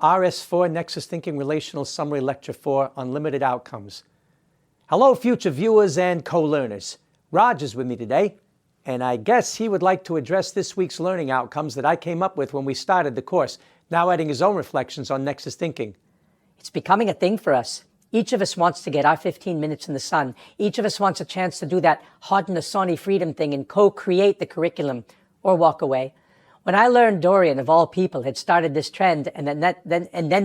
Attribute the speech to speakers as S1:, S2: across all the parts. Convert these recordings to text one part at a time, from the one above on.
S1: RS4 Nexus Thinking Relational Summary Lecture 4 Unlimited Outcomes. Hello, future viewers and co-learners. Raj is with me today, and I guess he would like to address this week's learning outcomes that I came up with when we started the course, now adding his own reflections on Nexus Thinking.
S2: It's becoming a thing for us. Each of us wants to get our 15 minutes in the sun. Each of us wants a chance to do that hot in the sunny freedom thing and co-create the curriculum, or walk away. When I learned Dorian, of all people, had started this trend, and then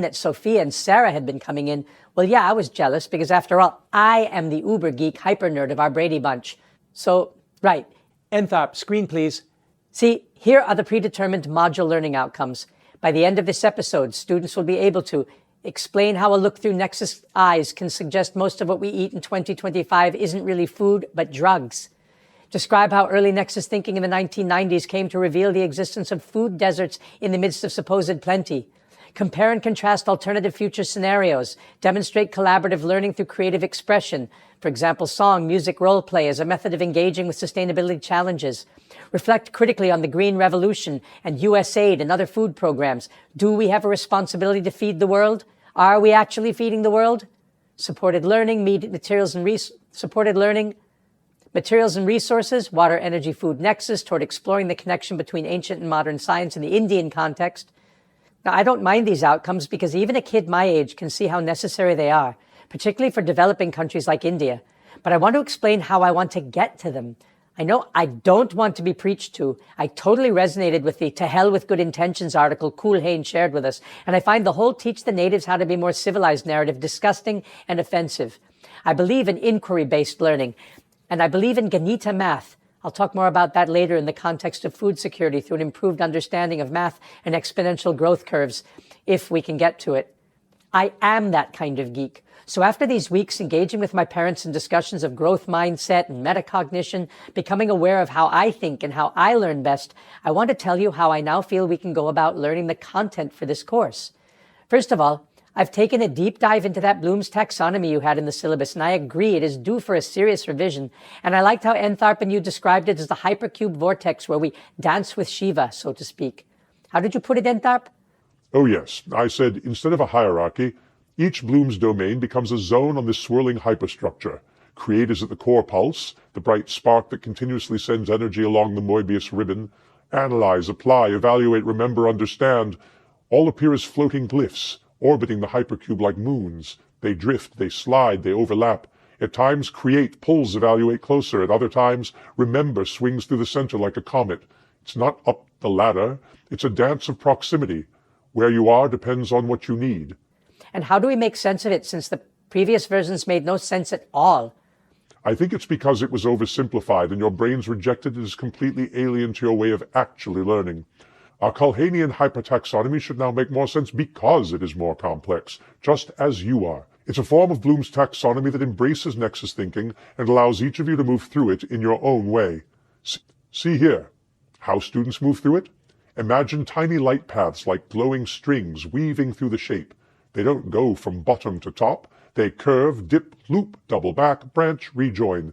S2: that Sophia and Sarah had been coming in, well, yeah, I was jealous, because after all, I am the uber geek hyper nerd of our Brady Bunch. So, right.
S1: Entharp, screen please.
S2: See, here are the predetermined module learning outcomes. By the end of this episode, students will be able to explain how a look through Nexus eyes can suggest most of what we eat in 2025 isn't really food, but drugs. Describe how early Nexus thinking in the 1990s came to reveal the existence of food deserts in the midst of supposed plenty. Compare and contrast alternative future scenarios. Demonstrate collaborative learning through creative expression. For example, song, music, role play as a method of engaging with sustainability challenges. Reflect critically on the Green Revolution and USAID and other food programs. Do we have a responsibility to feed the world? Are we actually feeding the world? Supported learning, materials and resources, water, energy, food nexus toward exploring the connection between ancient and modern science in the Indian context. Now, I don't mind these outcomes because even a kid my age can see how necessary they are, particularly for developing countries like India. But I want to explain how I want to get to them. I know I don't want to be preached to. I totally resonated with the "To Hell with Good Intentions" article Kulhane shared with us, and I find the whole "teach the natives how to be more civilized" narrative disgusting and offensive. I believe in inquiry-based learning, and I believe in Ganita math. I'll talk more about that later in the context of food security through an improved understanding of math and exponential growth curves, if we can get to it. I am that kind of geek. So after these weeks engaging with my parents in discussions of growth mindset and metacognition, becoming aware of how I think and how I learn best, I want to tell you how I now feel we can go about learning the content for this course. First of all, I've taken a deep dive into that Bloom's taxonomy you had in the syllabus, and I agree it is due for a serious revision. And I liked how Entharp and you described it as the hypercube vortex where we dance with Shiva, so to speak. How did you put it, Entharp?
S3: Oh yes, I said instead of a hierarchy, each Bloom's domain becomes a zone on this swirling hyperstructure. Create is at the core pulse, the bright spark that continuously sends energy along the Moebius ribbon. Analyze, apply, evaluate, remember, understand. All appear as floating glyphs, orbiting the hypercube like moons. They drift, they slide, they overlap. At times, create pulls evaluate closer. At other times, remember swings through the center like a comet. It's not up the ladder. It's a dance of proximity. Where you are depends on what you need.
S2: And how do we make sense of it, since the previous versions made no sense at all?
S3: I think it's because it was oversimplified and your brains rejected it as completely alien to your way of actually learning. Our Kulhanian hypertaxonomy should now make more sense because it is more complex, just as you are. It's a form of Bloom's taxonomy that embraces Nexus thinking and allows each of you to move through it in your own way. See here, how students move through it? Imagine tiny light paths like glowing strings weaving through the shape. They don't go from bottom to top. They curve, dip, loop, double back, branch, rejoin.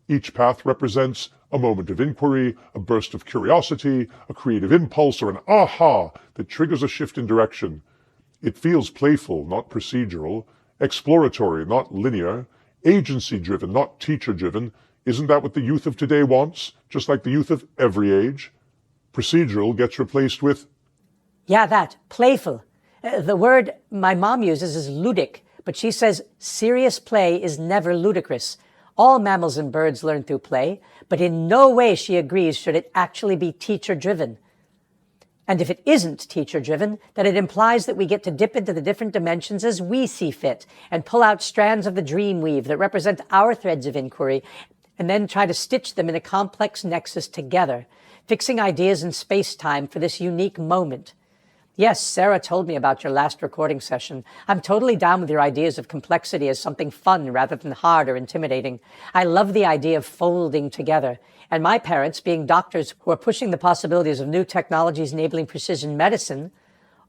S3: Each path represents a moment of inquiry, a burst of curiosity, a creative impulse, or an aha that triggers a shift in direction. It feels playful, not procedural, exploratory, not linear, agency-driven, not teacher-driven. Isn't that what the youth of today wants, just like the youth of every age? Procedural gets replaced with...
S2: Yeah, that. Playful. The word my mom uses is ludic, but she says serious play is never ludicrous. All mammals and birds learn through play, but in no way, she agrees, should it actually be teacher-driven. And if it isn't teacher-driven, then it implies that we get to dip into the different dimensions as we see fit and pull out strands of the dream weave that represent our threads of inquiry and then try to stitch them in a complex nexus together, fixing ideas in space-time for this unique moment. Yes, Sarah told me about your last recording session. I'm totally down with your ideas of complexity as something fun rather than hard or intimidating. I love the idea of folding together. And my parents, being doctors who are pushing the possibilities of new technologies enabling precision medicine,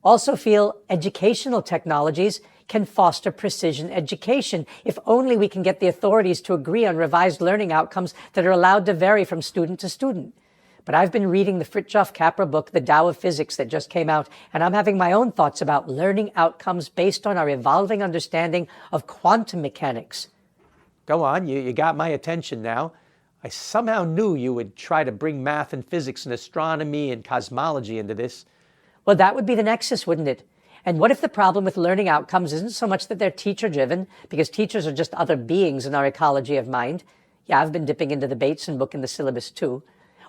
S2: also feel educational technologies can foster precision education if only we can get the authorities to agree on revised learning outcomes that are allowed to vary from student to student. But I've been reading the Fritjof Capra book, The Tao of Physics, that just came out, and I'm having my own thoughts about learning outcomes based on our evolving understanding of quantum mechanics.
S1: Go on, you got my attention now. I somehow knew you would try to bring math and physics and astronomy and cosmology into this.
S2: Well, that would be the nexus, wouldn't it? And what if the problem with learning outcomes isn't so much that they're teacher-driven, because teachers are just other beings in our ecology of mind? Yeah, I've been dipping into the Bateson book in the syllabus too.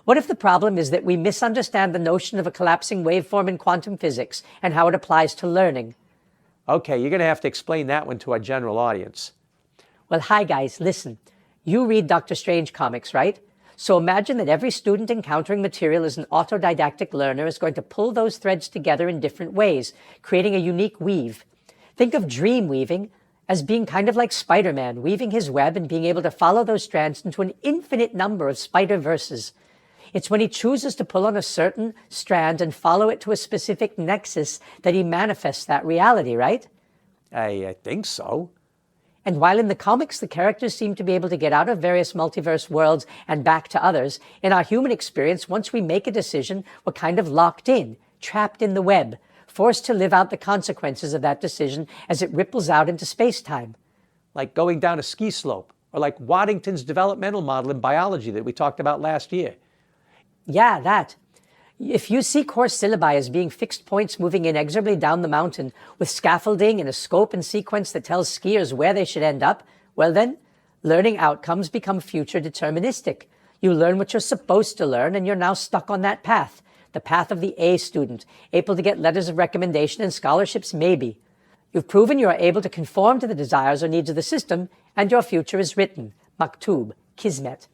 S2: What if the problem is that we misunderstand the notion of a collapsing waveform in quantum physics and how it applies to learning?
S1: Okay, you're going to have to explain that one to our general audience.
S2: Well, hi guys, listen. You read Dr. Strange comics, right? So imagine that every student encountering material as an autodidactic learner is going to pull those threads together in different ways, creating a unique weave. Think of dream weaving as being kind of like Spider-Man, weaving his web and being able to follow those strands into an infinite number of spider-verses. It's when he chooses to pull on a certain strand and follow it to a specific nexus that he manifests that reality, right?
S1: I think so.
S2: And while in the comics the characters seem to be able to get out of various multiverse worlds and back to others, in our human experience, once we make a decision, we're kind of locked in, trapped in the web, forced to live out the consequences of that decision as it ripples out into space-time.
S1: Like going down a ski slope, or like Waddington's developmental model in biology that we talked about last year.
S2: Yeah, that. If you see course syllabi as being fixed points moving inexorably down the mountain with scaffolding and a scope and sequence that tells skiers where they should end up, well then, learning outcomes become future deterministic. You learn what you're supposed to learn and you're now stuck on that path, the path of the A student, able to get letters of recommendation and scholarships maybe. You've proven you are able to conform to the desires or needs of the system and your future is written, maktub, kismet.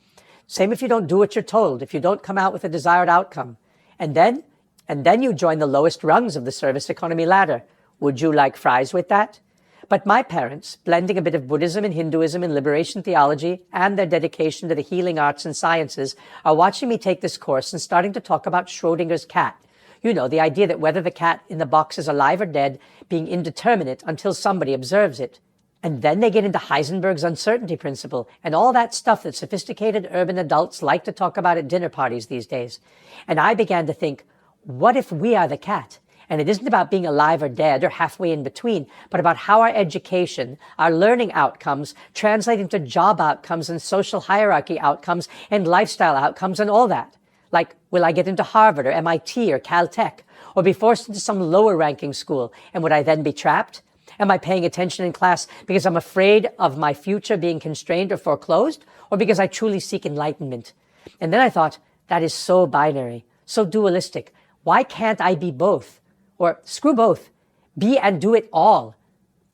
S2: Same if you don't do what you're told, if you don't come out with a desired outcome. And then you join the lowest rungs of the service economy ladder. Would you like fries with that? But my parents, blending a bit of Buddhism and Hinduism and liberation theology and their dedication to the healing arts and sciences, are watching me take this course and starting to talk about Schrodinger's cat. You know, the idea that whether the cat in the box is alive or dead being indeterminate until somebody observes it. And then they get into Heisenberg's uncertainty principle and all that stuff that sophisticated urban adults like to talk about at dinner parties these days. And I began to think, what if we are the cat? And it isn't about being alive or dead or halfway in between, but about how our education, our learning outcomes translate into job outcomes and social hierarchy outcomes and lifestyle outcomes and all that. Like, will I get into Harvard or MIT or Caltech or be forced into some lower ranking school? And would I then be trapped? Am I paying attention in class because I'm afraid of my future being constrained or foreclosed, or because I truly seek enlightenment? And then I thought, that is so binary, so dualistic. Why can't I be both? Or screw both. Be and do it all.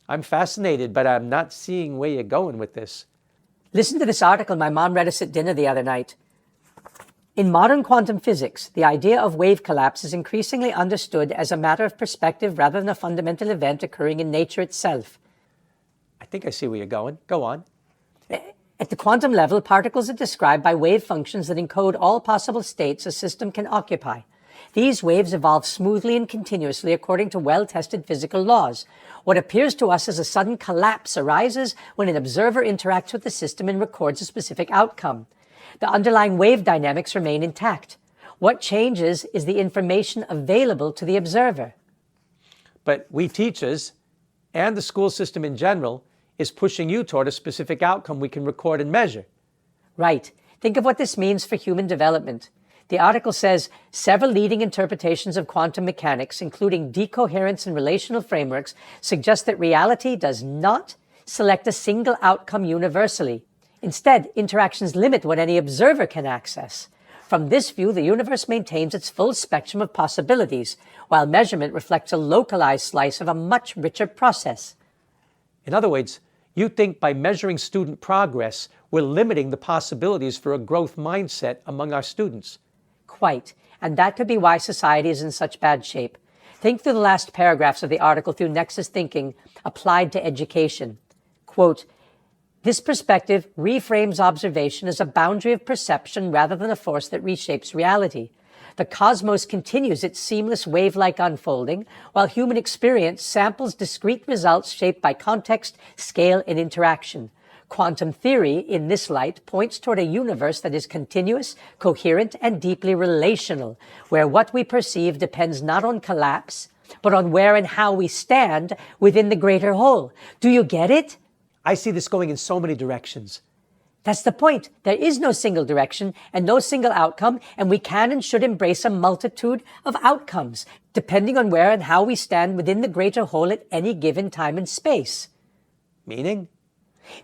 S1: I'm fascinated, but I'm not seeing where you're going with this.
S2: Listen to this article my mom read us at dinner the other night. In modern quantum physics, the idea of wave collapse is increasingly understood as a matter of perspective rather than a fundamental event occurring in nature itself.
S1: I think I see where you're going. Go on.
S2: At the quantum level, particles are described by wave functions that encode all possible states a system can occupy. These waves evolve smoothly and continuously according to well-tested physical laws. What appears to us as a sudden collapse arises when an observer interacts with the system and records a specific outcome. The underlying wave dynamics remain intact. What changes is the information available to the observer.
S1: But we teachers, and the school system in general, is pushing you toward a specific outcome we can record and measure.
S2: Right. Think of what this means for human development. The article says, several leading interpretations of quantum mechanics, including decoherence and relational frameworks, suggest that reality does not select a single outcome universally. Instead, interactions limit what any observer can access. From this view, the universe maintains its full spectrum of possibilities, while measurement reflects a localized slice of a much richer process.
S1: In other words, you think by measuring student progress, we're limiting the possibilities for a growth mindset among our students.
S2: Quite. And that could be why society is in such bad shape. Think through the last paragraphs of the article through Nexus thinking applied to education. Quote, this perspective reframes observation as a boundary of perception rather than a force that reshapes reality. The cosmos continues its seamless wave-like unfolding, while human experience samples discrete results shaped by context, scale, and interaction. Quantum theory, in this light, points toward a universe that is continuous, coherent, and deeply relational, where what we perceive depends not on collapse, but on where and how we stand within the greater whole. Do you get it?
S1: I see this going in so many directions.
S2: That's the point. There is no single direction and no single outcome, and we can and should embrace a multitude of outcomes, depending on where and how we stand within the greater whole at any given time and space.
S1: Meaning?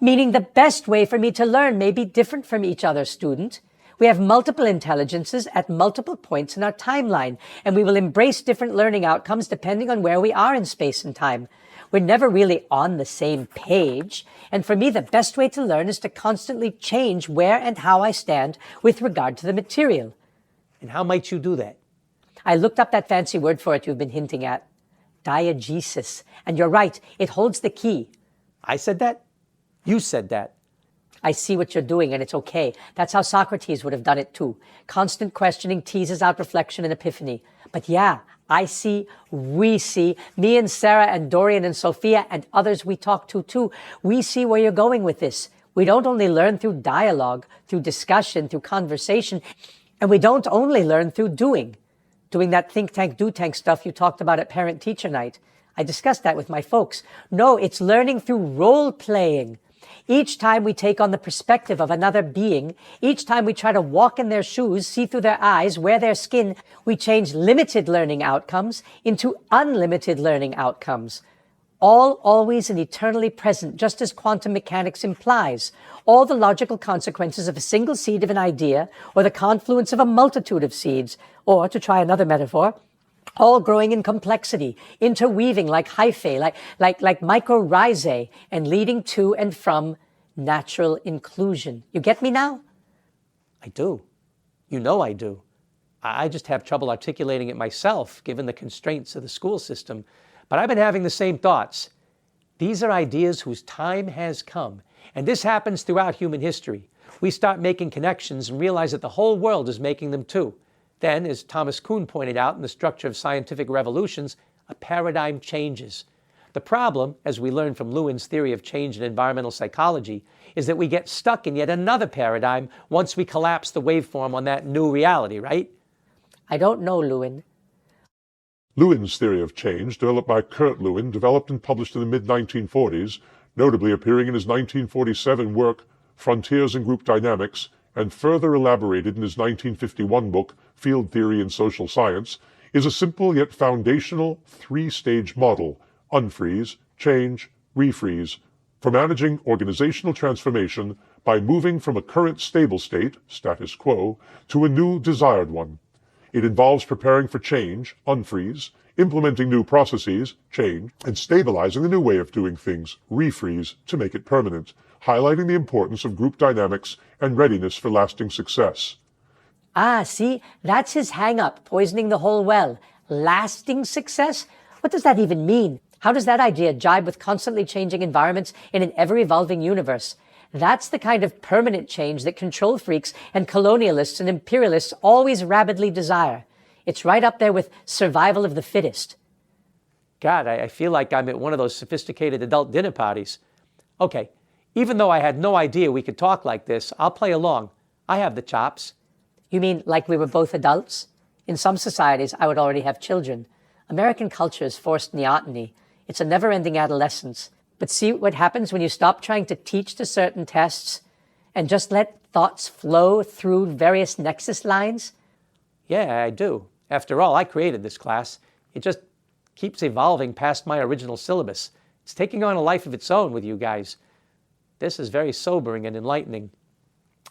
S2: Meaning the best way for me to learn may be different from each other, student. We have multiple intelligences at multiple points in our timeline, and we will embrace different learning outcomes depending on where we are in space and time. We're never really on the same page, and for me the best way to learn is to constantly change where and how I stand with regard to the material.
S1: And how might you do that?
S2: I looked up that fancy word for it you've been hinting at. Diegesis. And you're right, it holds the key.
S1: I said that? You said that.
S2: I see what you're doing, and it's okay. That's how Socrates would have done it too. Constant questioning teases out reflection and epiphany. But yeah, I see, we see, me and Sarah and Dorian and Sophia and others we talk to too, we see where you're going with this. We don't only learn through dialogue, through discussion, through conversation, and we don't only learn through doing that think tank, do tank stuff you talked about at parent-teacher night. I discussed that with my folks. No, it's learning through role-playing. Each time we take on the perspective of another being, each time we try to walk in their shoes, see through their eyes, wear their skin, we change limited learning outcomes into unlimited learning outcomes. All always and eternally present, just as quantum mechanics implies. All the logical consequences of a single seed of an idea, or the confluence of a multitude of seeds, or, to try another metaphor, all growing in complexity, interweaving like hyphae, like mycorrhizae, and leading to and from natural inclusion. You get me now?
S1: I do. You know I do. I just have trouble articulating it myself, given the constraints of the school system. But I've been having the same thoughts. These are ideas whose time has come. And this happens throughout human history. We start making connections and realize that the whole world is making them too. Then, as Thomas Kuhn pointed out in The Structure of Scientific Revolutions, a paradigm changes. The problem, as we learn from Lewin's theory of change in environmental psychology, is that we get stuck in yet another paradigm once we collapse the waveform on that new reality, right?
S2: I don't know, Lewin.
S3: Lewin's theory of change, developed by Kurt Lewin, developed and published in the mid-1940s, notably appearing in his 1947 work, Frontiers in Group Dynamics, and further elaborated in his 1951 book, Field Theory in Social Science, is a simple yet foundational three-stage model, unfreeze, change, refreeze, for managing organizational transformation by moving from a current stable state, status quo, to a new desired one. It involves preparing for change, unfreeze, implementing new processes, change, and stabilizing the new way of doing things, refreeze, to make it permanent, highlighting the importance of group dynamics and readiness for lasting success.
S2: Ah, see, that's his hang-up, poisoning the whole well. Lasting success? What does that even mean? How does that idea jibe with constantly changing environments in an ever-evolving universe? That's the kind of permanent change that control freaks and colonialists and imperialists always rabidly desire. It's right up there with survival of the fittest.
S1: God, I feel like I'm at one of those sophisticated adult dinner parties. Okay, even though I had no idea we could talk like this, I'll play along. I have the chops.
S2: You mean like we were both adults? In some societies, I would already have children. American culture is forced neoteny. It's a never-ending adolescence. But see what happens when you stop trying to teach to certain tests and just let thoughts flow through various nexus lines?
S1: Yeah, I do. After all, I created this class. It just keeps evolving past my original syllabus. It's taking on a life of its own with you guys. This is very sobering and enlightening.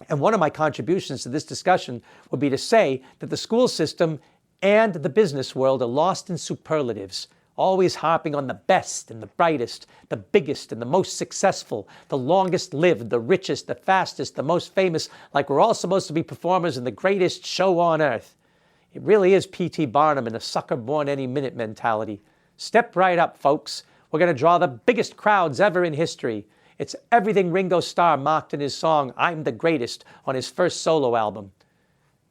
S1: And one of my contributions to this discussion would be to say that the school system and the business world are lost in superlatives, always harping on the best and the brightest, the biggest and the most successful, the longest lived, the richest, the fastest, the most famous, like we're all supposed to be performers in the greatest show on earth. It really is P.T. Barnum and a sucker-born-any-minute mentality. Step right up, folks. We're going to draw the biggest crowds ever in history. It's everything Ringo Starr mocked in his song, I'm the Greatest, on his first solo album.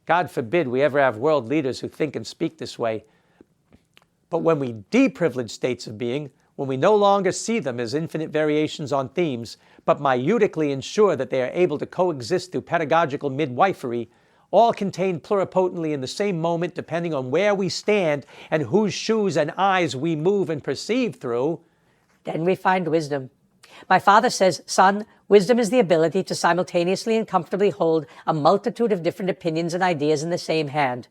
S1: God forbid we ever have world leaders who think and speak this way. But when we deprivilege states of being, when we no longer see them as infinite variations on themes, but minutically ensure that they are able to coexist through pedagogical midwifery, all contained pluripotently in the same moment depending on where we stand and whose shoes and eyes we move and perceive through,
S2: then we find wisdom. My father says, son, wisdom is the ability to simultaneously and comfortably hold a multitude of different opinions and ideas in the same hand.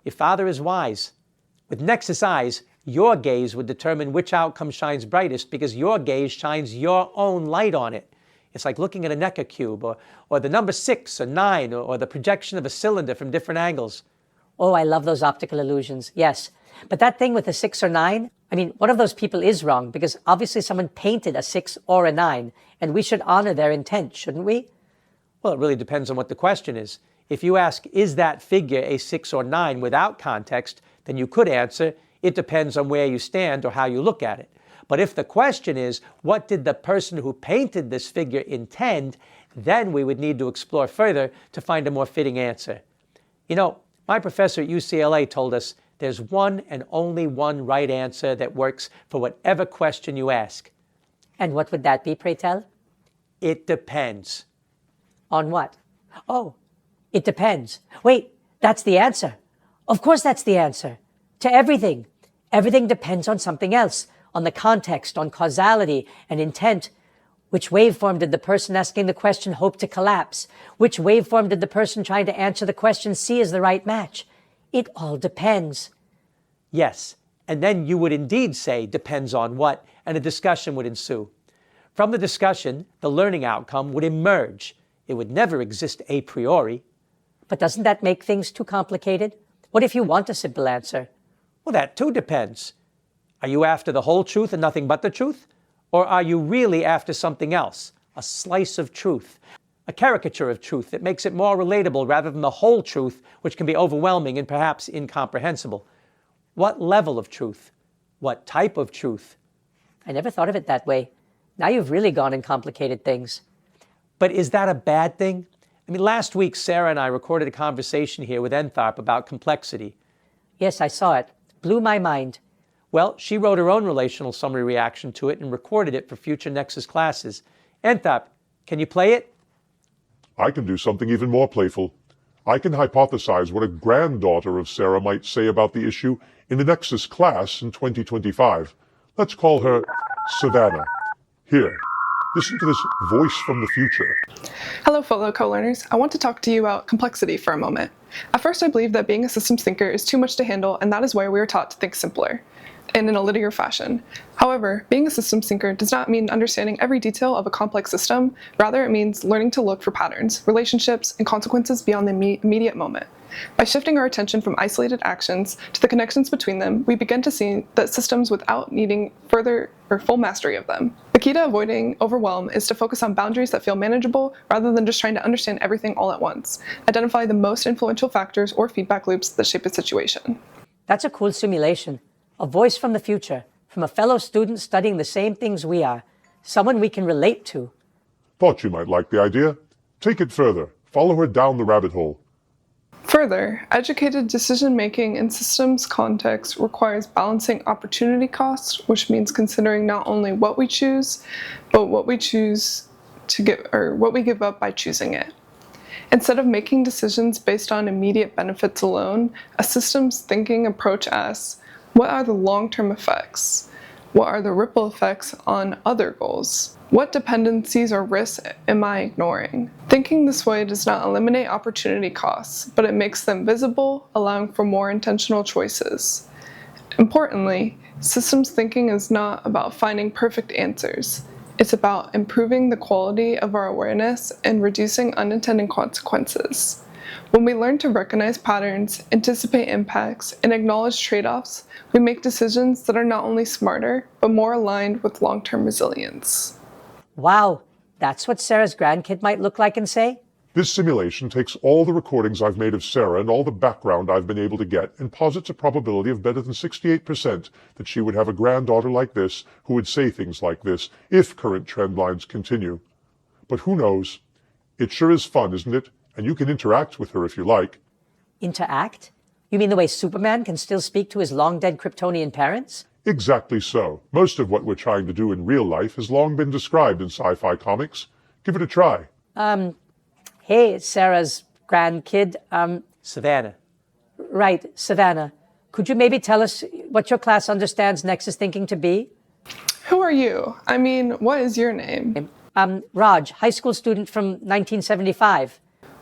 S1: Your father is wise. With Nexus eyes, your gaze would determine which outcome shines brightest because your gaze shines your own light on it. It's like looking at a Necker cube or the number 6 or 9 or the projection of a cylinder from different angles.
S2: Oh, I love those optical illusions, yes. But that thing with the 6 or 9, I mean, one of those people is wrong because obviously someone painted a 6 or a 9, and we should honor their intent, shouldn't we?
S1: Well, it really depends on what the question is. If you ask, is that figure a 6 or 9 without context, then you could answer, it depends on where you stand or how you look at it. But if the question is, what did the person who painted this figure intend, then we would need to explore further to find a more fitting answer. You know, my professor at UCLA told us there's one and only one right answer that works for whatever question you ask.
S2: And what would that be, pray tell?
S1: It depends.
S2: On what? Oh, it depends. Wait, that's the answer. Of course that's the answer. To everything. Everything depends on something else, on the context, on causality and intent. Which waveform did the person asking the question hope to collapse? Which waveform did the person trying to answer the question see as the right match? It all depends.
S1: Yes, and then you would indeed say depends on what, and a discussion would ensue. From the discussion, the learning outcome would emerge. It would never exist a priori.
S2: But doesn't that make things too complicated? What if you want a simple answer?
S1: Well, that too depends. Are you after the whole truth and nothing but the truth? Or are you really after something else, a slice of truth, a caricature of truth that makes it more relatable rather than the whole truth, which can be overwhelming and perhaps incomprehensible? What level of truth? What type of truth?
S2: I never thought of it that way. Now you've really gone and complicated things.
S1: But is that a bad thing? I mean, last week, Sarah and I recorded a conversation here with Entharp about complexity.
S2: Yes, I saw it. Blew my mind.
S1: Well, she wrote her own relational summary reaction to it and recorded it for future Nexus classes. Entharp, can you play it?
S3: I can do something even more playful. I can hypothesize what a granddaughter of Sarah might say about the issue in the Nexus class in 2025. Let's call her Savannah. Here, listen to this voice from the future.
S4: Hello, fellow co-learners. I want to talk to you about complexity for a moment. At first, I believed that being a systems thinker is too much to handle, and that is why we are taught to think simpler and in a linear fashion. However, being a systems thinker does not mean understanding every detail of a complex system. Rather, it means learning to look for patterns, relationships, and consequences beyond the immediate moment. By shifting our attention from isolated actions to the connections between them, we begin to see that systems without needing further or full mastery of them. The key to avoiding overwhelm is to focus on boundaries that feel manageable rather than just trying to understand everything all at once. Identify the most influential factors or feedback loops that shape a situation.
S2: That's a cool simulation. A voice from the future, from a fellow student studying the same things we are. Someone we can relate to.
S3: Thought you might like the idea. Take it further. Follow her down the rabbit hole.
S4: Further, educated decision-making in systems context requires balancing opportunity costs, which means considering not only what we choose, but what we choose to give, or what we give up by choosing it. Instead of making decisions based on immediate benefits alone, a systems thinking approach asks, what are the long-term effects? What are the ripple effects on other goals? What dependencies or risks am I ignoring? Thinking this way does not eliminate opportunity costs, but it makes them visible, allowing for more intentional choices. Importantly, systems thinking is not about finding perfect answers. It's about improving the quality of our awareness and reducing unintended consequences. When we learn to recognize patterns, anticipate impacts, and acknowledge trade-offs, we make decisions that are not only smarter, but more aligned with long-term resilience.
S2: Wow, that's what Sarah's grandkid might look like and say?
S3: This simulation takes all the recordings I've made of Sarah and all the background I've been able to get and posits a probability of better than 68% that she would have a granddaughter like this who would say things like this if current trend lines continue. But who knows? It sure is fun, isn't it? And you can interact with her if you like.
S2: Interact? You mean the way Superman can still speak to his long-dead Kryptonian parents?
S3: Exactly so. Most of what we're trying to do in real life has long been described in sci-fi comics. Give it a try.
S2: Hey, Sarah's grandkid.
S1: Savannah.
S2: Right, Savannah. Could you maybe tell us what your class understands Nexus thinking to be?
S4: Who are you? I mean, what is your name?
S2: Raj, high school student from 1975.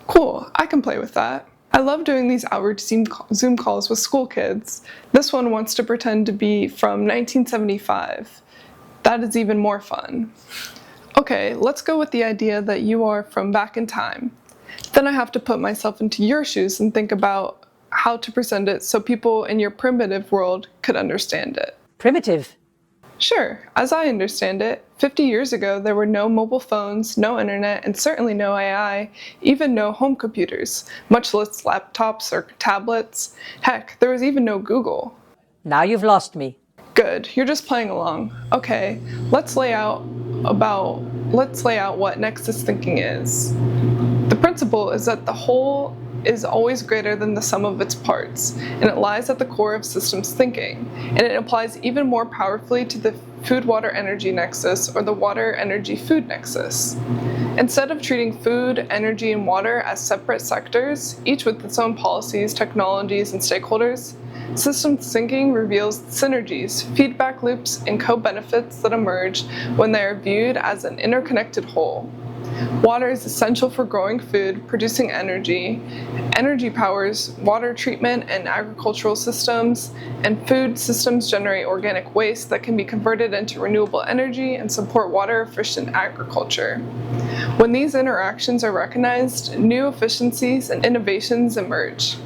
S4: Cool, I can play with that. I love doing these outreach Zoom calls with school kids. This one wants to pretend to be from 1975. That is even more fun. Okay, let's go with the idea that you are from back in time. Then I have to put myself into your shoes and think about how to present it so people in your primitive world could understand it.
S2: Primitive?
S4: Sure, as I understand it, 50 years ago there were no mobile phones, no internet, and certainly no AI, even no home computers, much less laptops or tablets. Heck, there was even no Google.
S2: Now you've lost me.
S4: Good, you're just playing along. Okay, let's lay out what Nexus thinking is. The principle is that the whole is always greater than the sum of its parts, and it lies at the core of systems thinking, and it applies even more powerfully to the food-water-energy nexus or the water-energy-food nexus. Instead of treating food, energy, and water as separate sectors, each with its own policies, technologies, and stakeholders, systems thinking reveals synergies, feedback loops, and co-benefits that emerge when they are viewed as an interconnected whole. Water is essential for growing food, producing energy. Energy powers water treatment and agricultural systems, and food systems generate organic waste that can be converted into renewable energy and support water-efficient agriculture. When these interactions are recognized, new efficiencies and innovations emerge.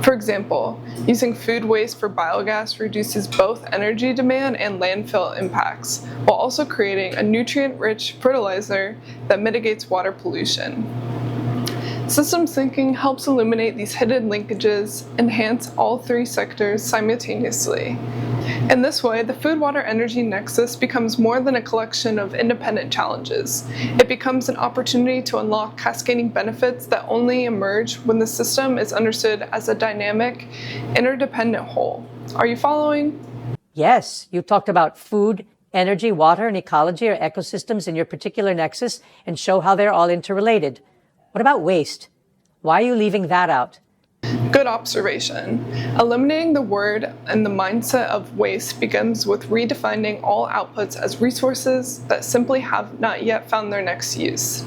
S4: For example, using food waste for biogas reduces both energy demand and landfill impacts, while also creating a nutrient-rich fertilizer that mitigates water pollution. Systems thinking helps illuminate these hidden linkages, enhance all three sectors simultaneously. In this way, the food-water-energy nexus becomes more than a collection of independent challenges. It becomes an opportunity to unlock cascading benefits that only emerge when the system is understood as a dynamic, interdependent whole. Are you following?
S2: Yes, you talked about food, energy, water, and ecology or ecosystems in your particular nexus and show how they're all interrelated. What about waste? Why are you leaving that out?
S4: Good observation. Eliminating the word and the mindset of waste begins with redefining all outputs as resources that simply have not yet found their next use.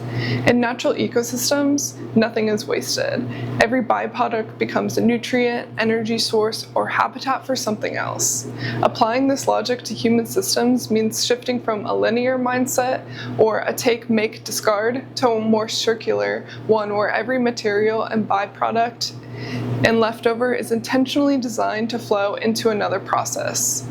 S4: In natural ecosystems, nothing is wasted. Every byproduct becomes a nutrient, energy source, or habitat for something else. Applying this logic to human systems means shifting from a linear mindset, or a take, make, discard, to a more circular one where every material and byproduct and leftover is intentionally designed to flow into another process.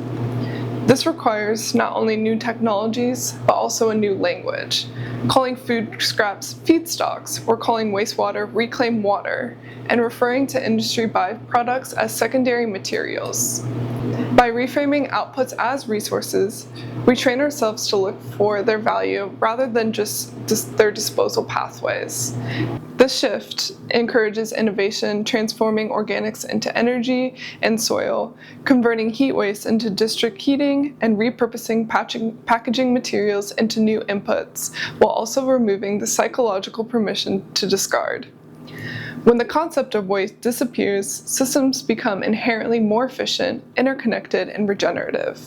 S4: This requires not only new technologies, but also a new language. Calling food scraps feedstocks, or calling wastewater reclaimed water, and referring to industry byproducts as secondary materials. By reframing outputs as resources, we train ourselves to look for their value rather than just their disposal pathways. This shift encourages innovation, transforming organics into energy and soil, converting heat waste into district heating, and repurposing packaging materials into new inputs, while also removing the psychological permission to discard. When the concept of waste disappears, systems become inherently more efficient, interconnected, and regenerative,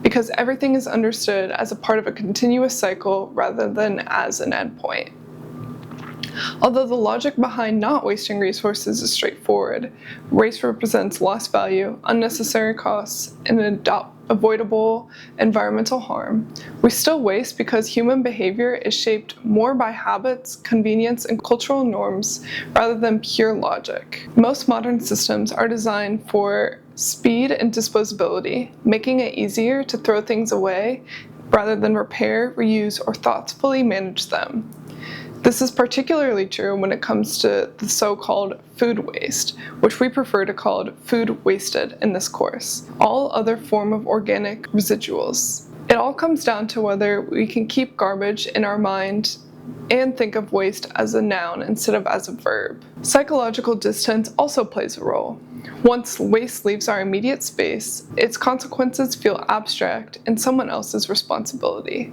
S4: because everything is understood as a part of a continuous cycle rather than as an endpoint. Although the logic behind not wasting resources is straightforward, waste represents lost value, unnecessary costs, and avoidable environmental harm, we still waste because human behavior is shaped more by habits, convenience, and cultural norms rather than pure logic. Most modern systems are designed for speed and disposability, making it easier to throw things away rather than repair, reuse, or thoughtfully manage them. This is particularly true when it comes to the so-called food waste, which we prefer to call food wasted in this course, all other form of organic residuals. It all comes down to whether we can keep garbage in our mind and think of waste as a noun instead of as a verb. Psychological distance also plays a role. Once waste leaves our immediate space, its consequences feel abstract and someone else's responsibility.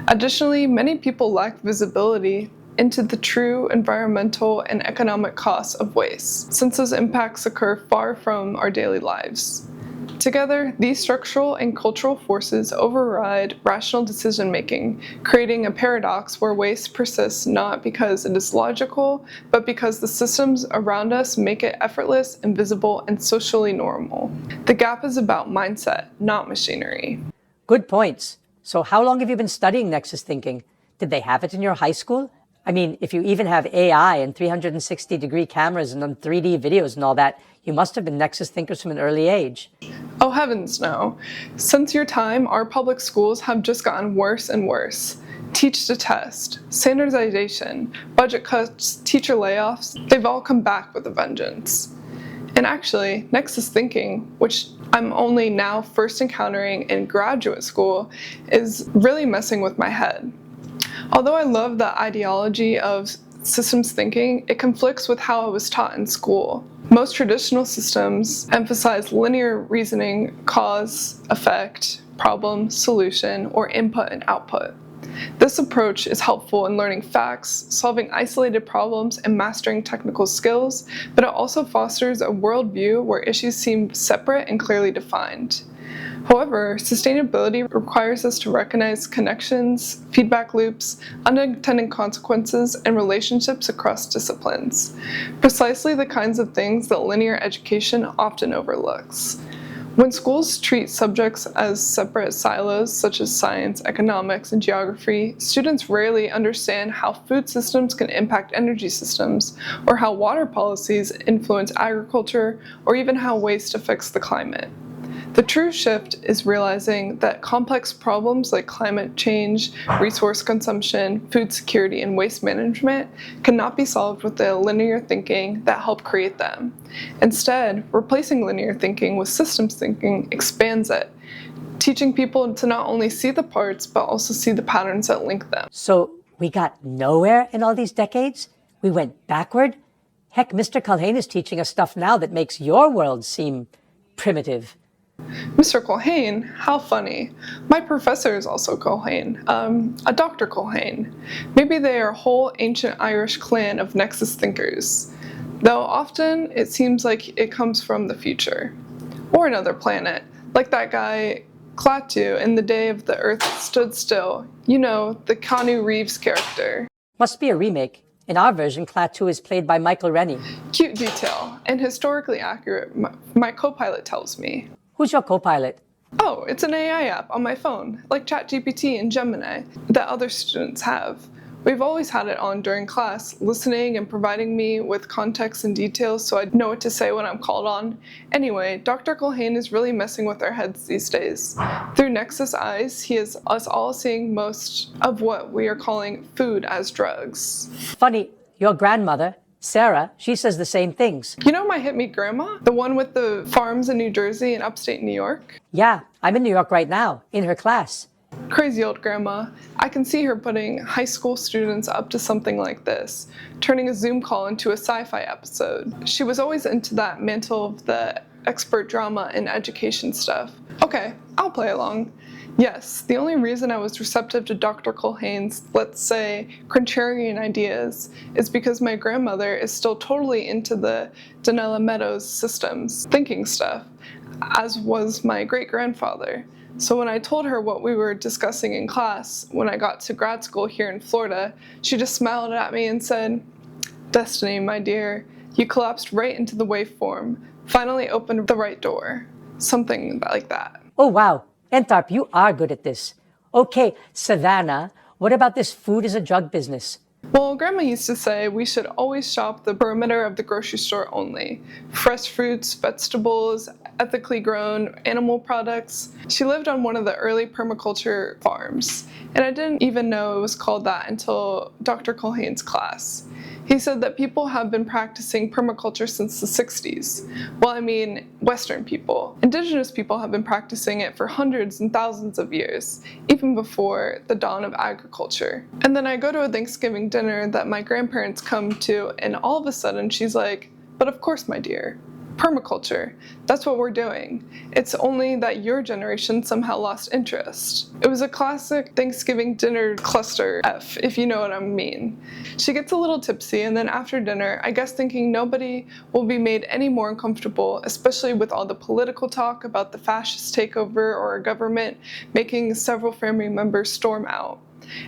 S4: Additionally, many people lack visibility into the true environmental and economic costs of waste, since those impacts occur far from our daily lives. Together, these structural and cultural forces override rational decision-making, creating a paradox where waste persists not because it is logical, but because the systems around us make it effortless, invisible, and socially normal. The gap is about mindset, not machinery.
S2: Good points. So how long have you been studying Nexus thinking? Did they have it in your high school? I mean, if you even have AI and 360-degree cameras and 3D videos and all that, you must have been Nexus thinkers from an early age.
S4: Oh heavens no. Since your time, our public schools have just gotten worse and worse. Teach to test, standardization, budget cuts, teacher layoffs, they've all come back with a vengeance. And actually, Nexus thinking, which I'm only now first encountering in graduate school, is really messing with my head. Although I love the ideology of systems thinking, it conflicts with how I was taught in school. Most traditional systems emphasize linear reasoning, cause, effect, problem, solution, or input and output. This approach is helpful in learning facts, solving isolated problems, and mastering technical skills, but it also fosters a worldview where issues seem separate and clearly defined. However, sustainability requires us to recognize connections, feedback loops, unintended consequences, and relationships across disciplines. Precisely the kinds of things that linear education often overlooks. When schools treat subjects as separate silos, such as science, economics, and geography, students rarely understand how food systems can impact energy systems, or how water policies influence agriculture, or even how waste affects the climate. The true shift is realizing that complex problems like climate change, resource consumption, food security, and waste management cannot be solved with the linear thinking that helped create them. Instead, replacing linear thinking with systems thinking expands it, teaching people to not only see the parts, but also see the patterns that link them.
S2: So we got nowhere in all these decades? We went backward? Heck, Mr. Culhane is teaching us stuff now that makes your world seem primitive.
S4: Mr. Culhane? How funny. My professor is also Culhane, a Dr. Culhane. Maybe they are a whole ancient Irish clan of Nexus thinkers, though often it seems like it comes from the future. Or another planet, like that guy Klaatu in The Day of the Earth Stood Still. You know, the Keanu Reeves character.
S2: Must be a remake. In our version, Klaatu is played by Michael Rennie.
S4: Cute detail, and historically accurate, my co-pilot tells me.
S2: Who's your co-pilot?
S4: Oh, it's an AI app on my phone, like ChatGPT and Gemini, that other students have. We've always had it on during class, listening and providing me with context and details so I'd know what to say when I'm called on. Anyway, Dr. Culhane is really messing with our heads these days. Through Nexus eyes, he has us all seeing most of what we are calling food as drugs.
S2: Funny, your grandmother, Sarah, she says the same things.
S4: You know my hit-me grandma? The one with the farms in New Jersey and upstate New York?
S2: Yeah, I'm in New York right now, in her class.
S4: Crazy old grandma. I can see her putting high school students up to something like this, turning a Zoom call into a sci-fi episode. She was always into that mantle of the expert drama and education stuff. Okay, I'll play along. Yes, the only reason I was receptive to Dr. Culhane's, let's say, contrarian ideas is because my grandmother is still totally into the Donella Meadows systems thinking stuff, as was my great-grandfather. So when I told her what we were discussing in class when I got to grad school here in Florida, she just smiled at me and said, "Destiny, my dear, you collapsed right into the waveform, finally opened the right door." Something like that.
S2: Oh, wow. Entharp, you are good at this. Okay, Savannah, what about this food as a drug business?
S4: Well, Grandma used to say we should always shop the perimeter of the grocery store only. Fresh fruits, vegetables, ethically grown animal products. She lived on one of the early permaculture farms, and I didn't even know it was called that until Dr. Culhane's class. He said that people have been practicing permaculture since the 60s. Well, I mean, Western people. Indigenous people have been practicing it for hundreds and thousands of years, even before the dawn of agriculture. And then I go to a Thanksgiving dinner that my grandparents come to, and all of a sudden she's like, "But of course, my dear." permaculture. That's what we're doing. It's only that your generation somehow lost interest. It was a classic Thanksgiving dinner cluster F, if you know what I mean. She gets a little tipsy, and then after dinner, I guess thinking nobody will be made any more uncomfortable, especially with all the political talk about the fascist takeover or a government, making several family members storm out.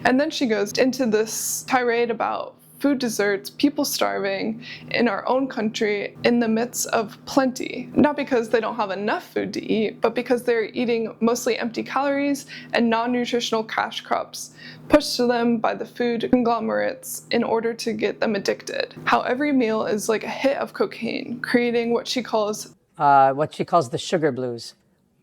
S4: And then she goes into this tirade about food deserts, people starving in our own country in the midst of plenty. Not because they don't have enough food to eat, but because they're eating mostly empty calories and non-nutritional cash crops pushed to them by the food conglomerates in order to get them addicted. How every meal is like a hit of cocaine, creating what she calls
S2: the sugar blues.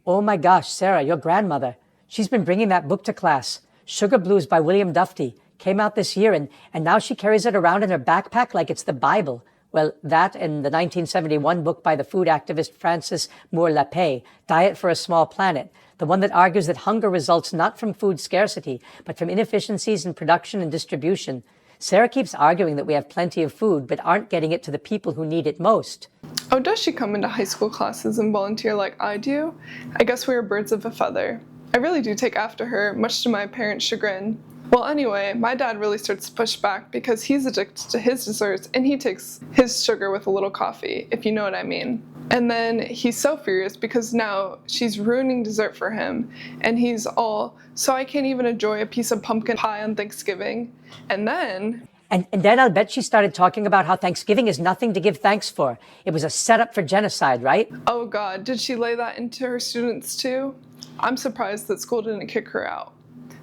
S2: Oh my gosh, Sarah, your grandmother. She's been bringing that book to class, Sugar Blues by William Dufty. Came out this year, and now she carries it around in her backpack like it's the Bible. Well, that and the 1971 book by the food activist Francis Moore-Lappé, Diet for a Small Planet, the one that argues that hunger results not from food scarcity, but from inefficiencies in production and distribution. Sarah keeps arguing that we have plenty of food, but aren't getting it to the people who need it most.
S4: Oh, does she come into high school classes and volunteer like I do? I guess we are birds of a feather. I really do take after her, much to my parents' chagrin. Well, anyway, my dad really starts to push back because he's addicted to his desserts and he takes his sugar with a little coffee, if you know what I mean. And then he's so furious because now she's ruining dessert for him, and he's all, so I can't even enjoy a piece of pumpkin pie on Thanksgiving. And then
S2: I'll bet she started talking about how Thanksgiving is nothing to give thanks for. It was a setup for genocide, right?
S4: Oh God, did she lay that into her students too? I'm surprised that school didn't kick her out.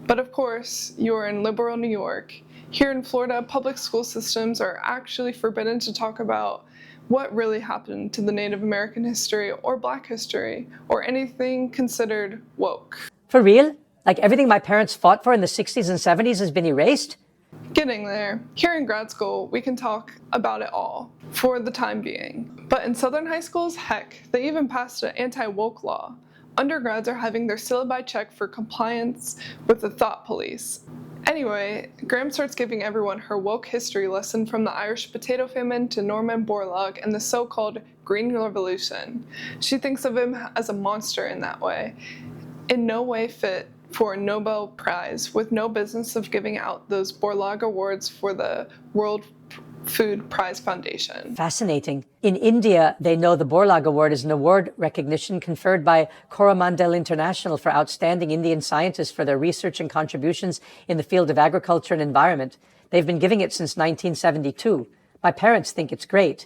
S4: But of course, you're in liberal New York. Here in Florida, public school systems are actually forbidden to talk about what really happened to the Native American history or Black history or anything considered woke.
S2: For real? Like everything my parents fought for in the 60s and 70s has been erased?
S4: Getting there. Here in grad school, we can talk about it all, for the time being. But in Southern high schools, heck, they even passed an anti-woke law. Undergrads are having their syllabi checked for compliance with the thought police. Anyway, Graham starts giving everyone her woke history lesson from the Irish potato famine to Norman Borlaug and the so-called Green Revolution. She thinks of him as a monster in that way, in no way fit for a Nobel Prize, with no business of giving out those Borlaug Awards for the World Food Prize Foundation.
S2: Fascinating. In India, they know the Borlaug Award is an award recognition conferred by Coromandel International for outstanding Indian scientists for their research and contributions in the field of agriculture and environment. They've been giving it since 1972. My parents think it's great.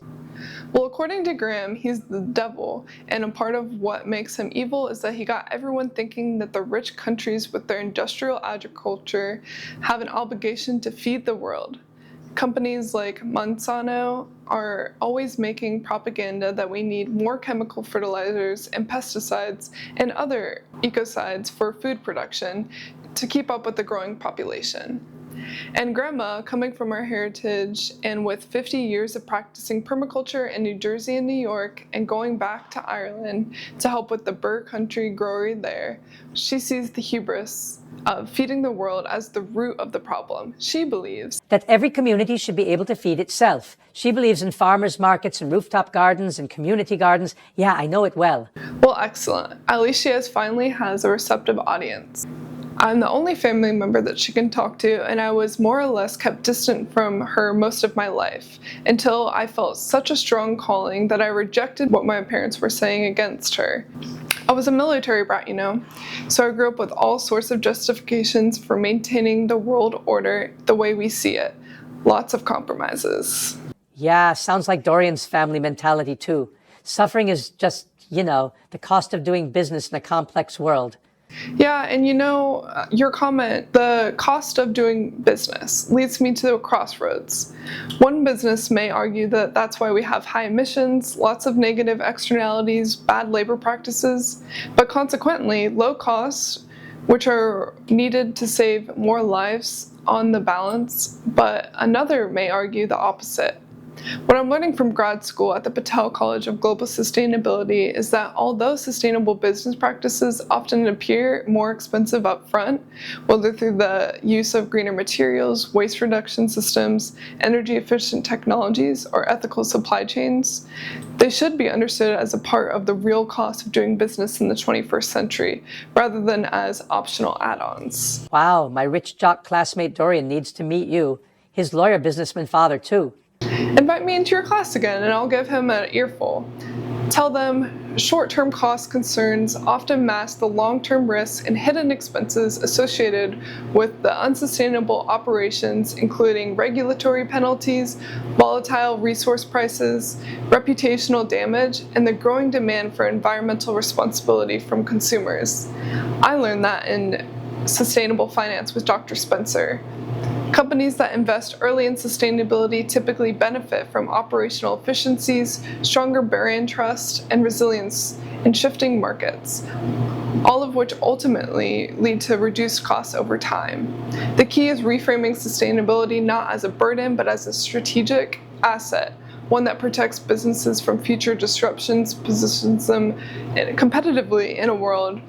S4: Well, according to Graham, he's the devil, and a part of what makes him evil is that he got everyone thinking that the rich countries with their industrial agriculture have an obligation to feed the world. Companies like Monsanto are always making propaganda that we need more chemical fertilizers and pesticides and other ecocides for food production to keep up with the growing population. And Grandma, coming from our heritage and with 50 years of practicing permaculture in New Jersey and New York and going back to Ireland to help with the Burr Country growery there, she sees the hubris of feeding the world as the root of the problem. She believes
S2: that every community should be able to feed itself. She believes in farmers markets and rooftop gardens and community gardens. Yeah, I know it well.
S4: Well, excellent. At least she finally has a receptive audience. I'm the only family member that she can talk to, and I was more or less kept distant from her most of my life, until I felt such a strong calling that I rejected what my parents were saying against her. I was a military brat, you know, so I grew up with all sorts of justifications for maintaining the world order the way we see it. Lots of compromises.
S2: Yeah, sounds like Dorian's family mentality too. Suffering is just, the cost of doing business in a complex world.
S4: Yeah, and your comment, the cost of doing business, leads me to a crossroads. One business may argue that that's why we have high emissions, lots of negative externalities, bad labor practices, but consequently low costs, which are needed to save more lives on the balance. But another may argue the opposite. What I'm learning from grad school at the Patel College of Global Sustainability is that although sustainable business practices often appear more expensive up front, whether through the use of greener materials, waste reduction systems, energy efficient technologies, or ethical supply chains, they should be understood as a part of the real cost of doing business in the 21st century, rather than as optional add-ons.
S2: Wow, my rich jock classmate Dorian needs to meet you. His lawyer businessman father, too.
S4: Invite me into your class again and I'll give him an earful. Tell them short-term cost concerns often mask the long-term risks and hidden expenses associated with the unsustainable operations, including regulatory penalties, volatile resource prices, reputational damage, and the growing demand for environmental responsibility from consumers. I learned that in sustainable finance with Dr. Spencer. Companies that invest early in sustainability typically benefit from operational efficiencies, stronger brand trust, and resilience in shifting markets, all of which ultimately lead to reduced costs over time. The key is reframing sustainability not as a burden, but as a strategic asset, one that protects businesses from future disruptions, positions them competitively in a world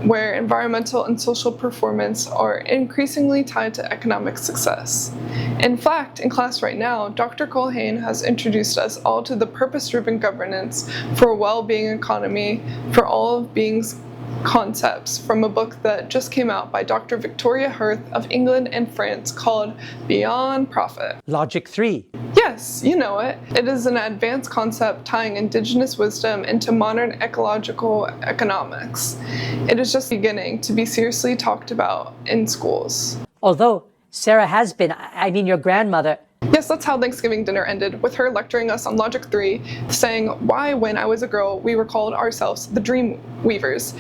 S4: where environmental and social performance are increasingly tied to economic success. In fact, in class right now, Dr. Culhane has introduced us all to the purpose-driven governance for a well-being economy for all of being's concepts from a book that just came out by Dr. Victoria Hirth of England and France called Beyond Profit.
S1: Logic 3.
S4: Yes, you know it. It is an advanced concept tying indigenous wisdom into modern ecological economics. It is just beginning to be seriously talked about in schools.
S2: Although Sarah has been, your grandmother.
S4: Yes, that's how Thanksgiving dinner ended, with her lecturing us on Logic 3, saying why when I was a girl we were called ourselves the Dream Weavers.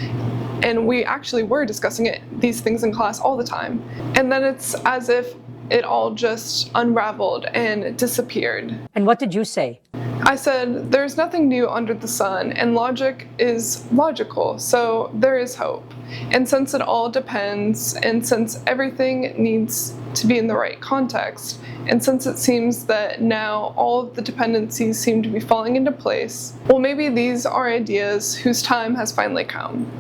S4: And we actually were discussing these things in class all the time. And then it's as if it all just unraveled and disappeared.
S2: And what did you say?
S4: I said, there's nothing new under the sun, and logic is logical, so there is hope. And since it all depends, and since everything needs to be in the right context, and since it seems that now all of the dependencies seem to be falling into place, well, maybe these are ideas whose time has finally come.